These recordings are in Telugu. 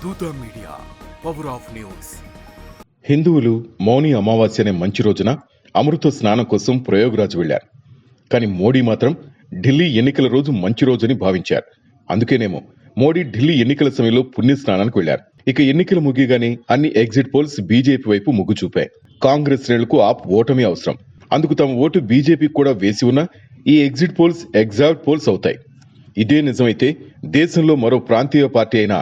దూత మీడియా, పవర్ ఆఫ్ న్యూస్. హిందువులు మౌని అమావాస్య అనే మంచి రోజున అమృత స్నానం కోసం ప్రయోగరాజ్ వెళ్లారు. కానీ మోడీ మాత్రం ఢిల్లీ ఎన్నికల రోజు మంచి రోజని భావించారు. అందుకేనేమో మోడీ ఢిల్లీ ఎన్నికల సమయంలో పుణ్య స్నానానికి వెళ్లారు. ఇక ఎన్నికలు ముగియగానే అన్ని ఎగ్జిట్ పోల్స్ బీజేపీ వైపు మొగ్గు చూపాయి. కాంగ్రెస్ శ్రేణులకు ఆప్ ఓటమి అవసరం. అందుకు తమ ఓటు బీజేపీకి కూడా వేసి ఉన్న ఈ ఎగ్జిట్ పోల్స్ ఎగ్జాక్ట్ పోల్స్ అవుతాయి. ఇదే నిజమైతే దేశంలో మరో ప్రాంతీయ పార్టీ అయిన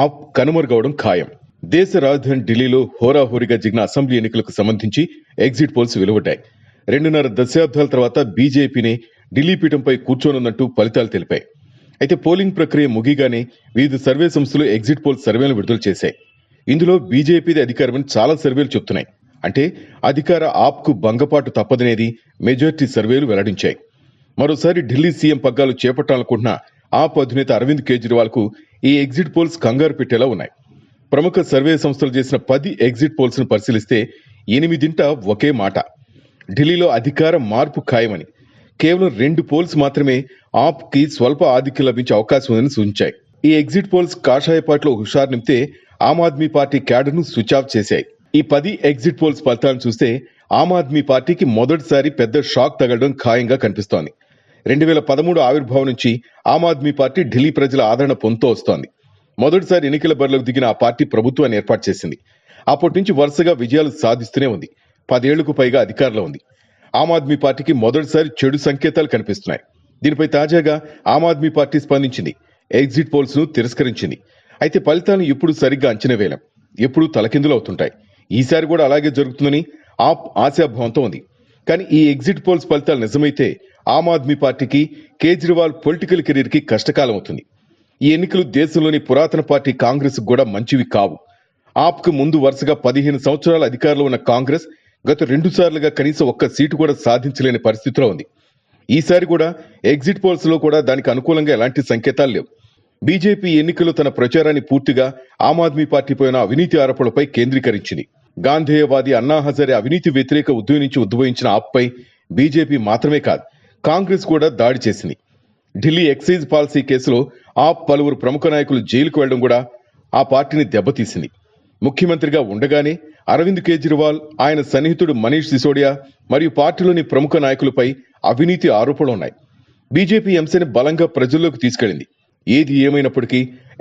ఆప్ కనుమరుగవడం ఖాయం. దేశ రాజధాని ఢిల్లీలో హోరాహోరీగా జిగిన అసెంబ్లీ ఎన్నికలకు సంబంధించి ఎగ్జిట్ పోల్స్ వెలువడ్డాయి. 2.5 దశాబ్దాల తర్వాత బీజేపీనే ఢిల్లీ పీఠంపై కూర్చోనున్నట్టు ఫలితాలు తెలిపాయి. అయితే పోలింగ్ ప్రక్రియ ముగిగానే వివిధ సర్వే సంస్థలు ఎగ్జిట్ పోల్ సర్వేలను విడుదల చేశాయి. ఇందులో బీజేపీది అధికారమని చాలా సర్వేలు చెబుతున్నాయి. అంటే అధికార ఆప్కు భంగపాటు తప్పదనేది మెజార్టీ సర్వేలు వెల్లడించాయి. మరోసారి ఢిల్లీ సీఎం పగ్గాలు చేపట్టాలనుకుంటున్న ఆప్ అధినేత అరవింద్ కేజ్రీవాల్ కు ఈ ఎగ్జిట్ పోల్స్ కంగారు పెట్టేలా ఉన్నాయి. ప్రముఖ సర్వే సంస్థలు చేసిన 10 ఎగ్జిట్ పోల్స్ ను పరిశీలిస్తే 8 ఒకే మాట, ఢిల్లీలో అధికార మార్పు ఖాయమని. కేవలం 2 పోల్స్ మాత్రమే ఆప్ కి స్వల్ప ఆధిక్యం లభించే అవకాశం ఉందని సూచించాయి. ఈ ఎగ్జిట్ పోల్స్ కాషాయ పార్టీలో హుషారు నింపితే ఆమ్ ఆద్మీ పార్టీ క్యాడర్ ను స్విచ్ ఆఫ్ చేశాయి. ఈ 10 ఎగ్జిట్ పోల్స్ ఫలితాలను చూస్తే ఆమ్ ఆద్మీ పార్టీకి మొదటిసారి పెద్ద షాక్ తగలడం ఖాయంగా కనిపిస్తోంది. 2013 ఆవిర్భావం నుంచి ఆమ్ ఆద్మీ పార్టీ ఢిల్లీ ప్రజల ఆదరణ పొందుతూ వస్తోంది. మొదటిసారి ఎన్నికల బరిలోకి దిగిన ఆ పార్టీ ప్రభుత్వాన్ని ఏర్పాటు చేసింది. అప్పటి నుంచి వరుసగా విజయాలు సాధిస్తూనే ఉంది. 10 ఏళ్లకు పైగా అధికారంలో ఉంది. ఆమ్ ఆద్మీ పార్టీకి మొదటిసారి చెడు సంకేతాలు కనిపిస్తున్నాయి. దీనిపై తాజాగా ఆమ్ ఆద్మీ పార్టీ స్పందించింది. ఎగ్జిట్ పోల్స్ ను తిరస్కరించింది. అయితే ఫలితాలను ఎప్పుడు సరిగ్గా అంచనా వేయలేం, ఎప్పుడూ తలకిందులు అవుతుంటాయి. ఈసారి కూడా అలాగే జరుగుతుందని ఆప్ ఆశాభావంతో ఉంది. కానీ ఈ ఎగ్జిట్ పోల్స్ ఫలితాలు నిజమైతే ఆమ్ ఆద్మీ పార్టీకి, కేజ్రీవాల్ పొలిటికల్ కెరీర్ కి కష్టకాలం అవుతుంది. ఈ ఎన్నికలు దేశంలోని పురాతన పార్టీ కాంగ్రెస్ కూడా మంచివి కావు. ఆప్ కు ముందు వరుసగా 15 సంవత్సరాల అధికారంలో ఉన్న కాంగ్రెస్ గత 2 సార్లుగా కనీసం ఒక్క సీటు కూడా సాధించలేని పరిస్థితిలో ఉంది. ఈసారి కూడా ఎగ్జిట్ పోల్స్ లో కూడా దానికి అనుకూలంగా ఎలాంటి సంకేతాలు లేవు. బీజేపీ ఎన్నికల్లో తన ప్రచారాన్ని పూర్తిగా ఆమ్ ఆద్మీ పార్టీపై ఉన్న అవినీతి ఆరోపణలపై కేంద్రీకరించింది. గాంధేయవాది అన్నా హజారే అవినీతి వ్యతిరేక ఉద్యమం నుంచి ఉద్భవించిన ఆప్ పై బీజేపీ మాత్రమే కాదు, కాంగ్రెస్ కూడా దాడి చేసింది. ఢిల్లీ ఎక్సైజ్ పాలసీ కేసులో ఆప్ పలువురు ప్రముఖ నాయకులు జైలుకు వెళ్లడం కూడా ఆ పార్టీని దెబ్బతీసింది. ముఖ్యమంత్రిగా ఉండగానే అరవింద్ కేజ్రీవాల్, ఆయన సన్నిహితుడు మనీష్ సిసోడియా మరియు పార్టీలోని ప్రముఖ నాయకులపై అవినీతి ఆరోపణలు ఉన్నాయి. బీజేపీ అంశాన్ని బలంగా ప్రజల్లోకి తీసుకెళ్లింది. ఏది ఏమైనప్పటికీ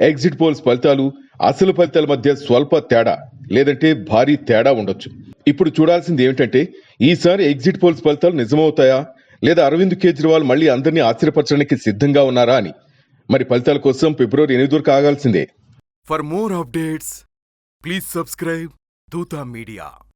ఎగ్జిట్ పోల్స్ ఫలితాలు అసలు ఫలితాల మధ్య స్వల్ప తేడా లేదంటే భారీ తేడా ఉండొచ్చు. ఇప్పుడు చూడాల్సింది ఏమిటంటే ఈసారి ఎగ్జిట్ పోల్స్ ఫలితాలు నిజమవుతాయా, లేదా అరవింద్ కేజ్రీవాల్ మళ్లీ అందరినీ ఆశ్చర్యపరచడానికి సిద్ధంగా ఉన్నారా అని. మరి ఫలితాల కోసం ఫిబ్రవరి 8 వరకు ఆగాల్సిందే. For more updates please subscribe Dootha media.